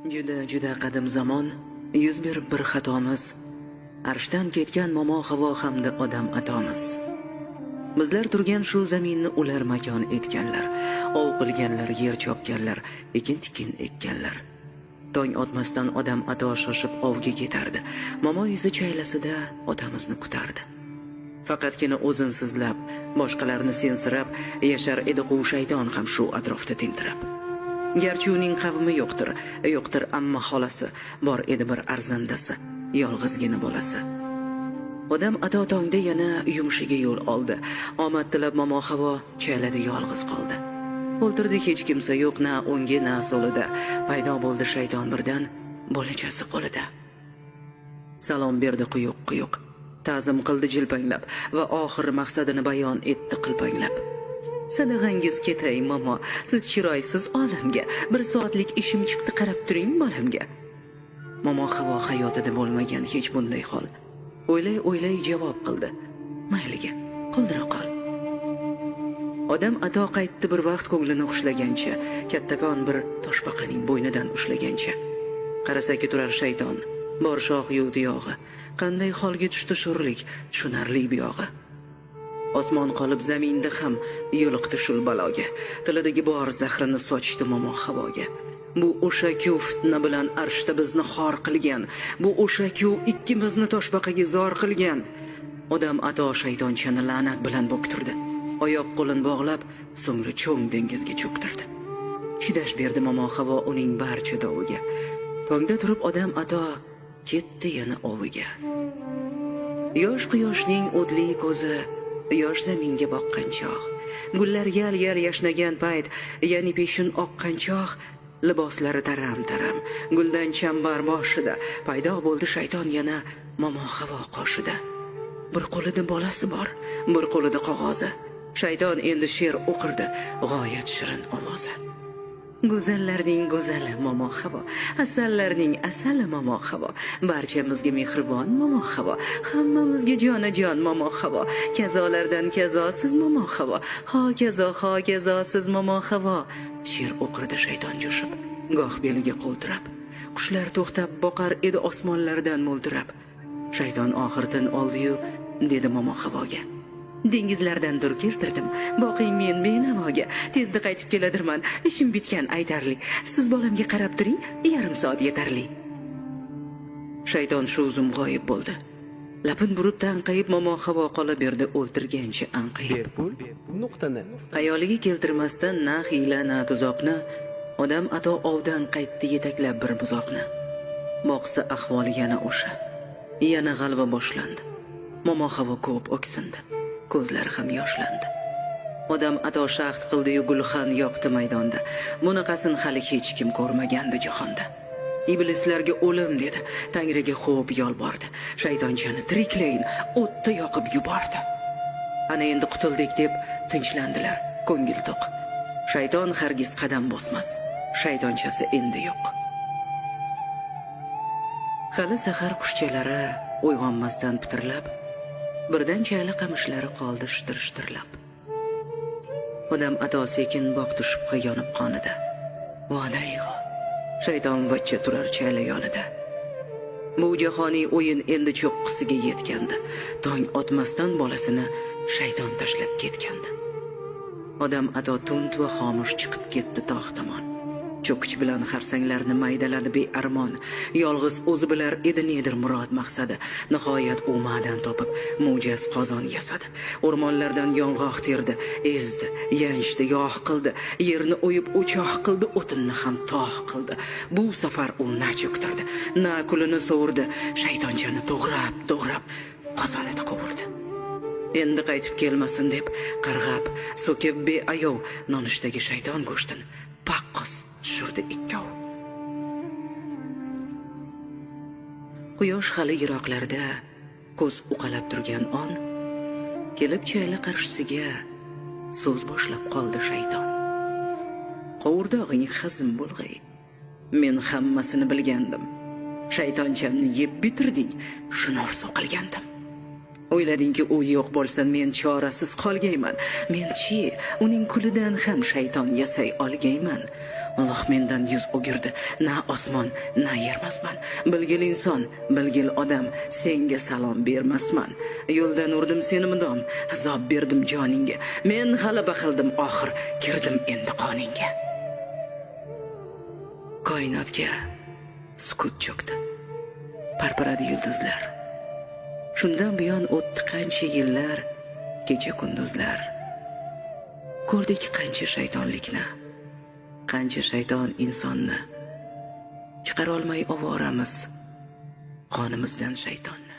Juda qadim zamon yuz berib bir xatomiz, arshdan ketgan momo havo hamda odam atomiz. Bizlar turgan shu zaminni ular makon etganlar, ov qilganlar, yer chopganlar, ekin-tikin ekkanlar. Tong otmasdan odam ato shoshib ovga ketardi. Momo izi chaylasida otamizni kutardi. Faqatgina o'zin sizlab, boshqalarni sensirab yashar edi qu shayton ham shu atrofda tentirab. Garchi uning qavmi yo'qdir ammo xolasi, bor edi bir arzandasi, yolg'izgina bolasi. Odam ato tongda yana yumshiga yo'l oldi. Omad tilab momo havo chaylada yolg'iz qoldi. O'ltirdi hech kimsa yo'q, na o'ngga na so'lida. Paydo bo'ldi shayton birdan bolachasi qo'lida. Salom berdi quyuq. Ta'zim qildi jilpanglab va oxir maqsadini bayon etdi qilpanglab. Sadag'angiz ketay momo, siz chiroysiz olamga, bir soatlik ishim chiqdi, qarab turing bolamga. Momo havo hayotida bo'lmagan hech bunday hol. O'ylay javob qildi. Mayliga, qoldira qol. Odam ato qaytdi bir vaqt ko'nglini xushlagancha, kattakon bir toshbaqaning bo'ynidan ushlagancha. Qarasaki turar shayton, bor shox yuvdi yog'i. Qanday holga tushdi sho'rlik, tushunarli buyog'i. Osmon qolib zaminda ham yo'liqdi shul baloga. Tilidagi bor zahrini sochdi momo havoga. Bu o'sha-ku fitna bilan arshda bizni xor qilgan. Bu o'sha-ku ikkimizni toshbaqaga zor qilgan. Odam ato shaytonchani la'nat bilan bo'ktirdi. Oyoq qo'lin bog'lab, so'ngra cho'ng dengizga cho'ktirdi. Chidash berdi momo havo uning barcha doviga. Tongda turib odam ato ketdi yana oviga. Yosh quyoshning o'tli ko'zi, yosh zaminga boqqan chog'. Gullar yal yashnagan payt, ya'ni peshin oqqan chog'. Liboslari taram, guldan chambar boshida paydo bo'ldi shayton yana momo havo qoshida. Bir qo'lida bolasi bor, bir qo'lida qog'ozi. Shayton endi she'r o'qirdi, g'oyat shirin ovozi. Go'zallarning go'zali momo havo, asallarning asali momo havo, barchamizga mehribon momo havo, hammamizga jonajon momo havo, kazolardan kazosiz momo havo, hokazo siz momo havo. She'r o'qirdi shayton jo'shib, goh beliga qo'ltirab, qushlar to'xtab boqar edi osmonlardan mo'ltirab. Shayton oxirdan oldi-yu, dedi momo havoga. Dengizlardan dur keltirdim, boqing men benavoga. Tezda qaytib keladirman, ishim bitgan aytarli. Siz bolamga qarab turing, yarim soat yetarli. Shayton shu zum g'oyib bo'ldi. Lapin burib tanqayib momo havo qola berdi o'ltirgancha anqayib. Xayoliga keltirmasdan na hiyla na tuzoqni, odam ato ovdan qaytdi yetaklab bir buzoqni. Boqsa ahvoli yana o'sha. Yana g'alva boshlandi. Momo havo ko'p o'ksindi. Ko'zlari ham yoshlandi. Odam ato shaxt qildi-yu gulxan yoqdi maydonda. Bunaqasini hali hech kim ko'rmagandi jahonda. Iblislarga o'lim dedi, Tangriga xo'p yolbordi. Shaytonchani tiriklayin, o'tda yoqib yubordi. Ana endi qutuldik deb tinchlandilar, ko'ngil to'q. Shayton hargiz qadam bosmas, shaytonchasi endi yo'q. Hali sahar qushchalari uyg'onmasdan pitirlab, birdan chayla qamishlari qoldi shitir-shitirlab. Odam ato sekin boqdi shubha yonib qonida. Vodayg'o, shayton vachcha turar chayla yonida. Bu jahoniy o'yin endi cho'qqisiga yetgandi. Tong otmasdan bolasini shayton tashlab ketgandi. Odam ato tund va xomush chiqib ketdi tog' tomon. Cho'kich bilan harsanglarni maydaladi bearmon. Yolg'iz o'zi bilar edi nedir murod maqsadi. Nihoyat u ma'dan topib mo'jaz qozon yasadi. O'rmonlardan yong'oq terdi, ezdi, yanchdi, yog' qildi. Yerni o'yib o'choq qildi, o'tinni ham tog' qildi. Bu safar u na cho'ktirdi, na kulini sovurdi. Shaytonchani to'g'rab qozonida qovurdi. Endi qaytib kelmasin deb qarg'ab, so'kib beayov nonishdagi shayton go'shtini paqqos tushirdi ikkov. Quyosh hali yiroqlarda ko'z uqalab turgan on, kelib chayla qarshisiga so'z boshlab qoldi shayton. Qovurdog'ing hazm bo'lg'ay, men hammasini bilgandim. Shaytonchamni yeb bitirding, shuni orzu qilgandim. O'yladingki, u yo'q bo'lsa men chorasiz qolgayman. Men-chi, uning kulidan ham shayton yasay olgayman. Alloh mendan yuz o'girdi. Na osmon, na yermasman. Bilgil inson, bilgil odam, senga salom bermasman. Yo'ldan urdim seni mudom, azob berdim joningga. Men g'alaba qildim oxir, kirdim endi qoningga. Koinotga sukut cho'kdi. Parparadi yulduzlar. Shundan buyon o'tdi qancha yillar, kecha kunduzlar. Ko'rdik qancha shaytonlikni, qancha shayton insonni. Chiqara olmay ovoramiz qonimizdan shaytonni.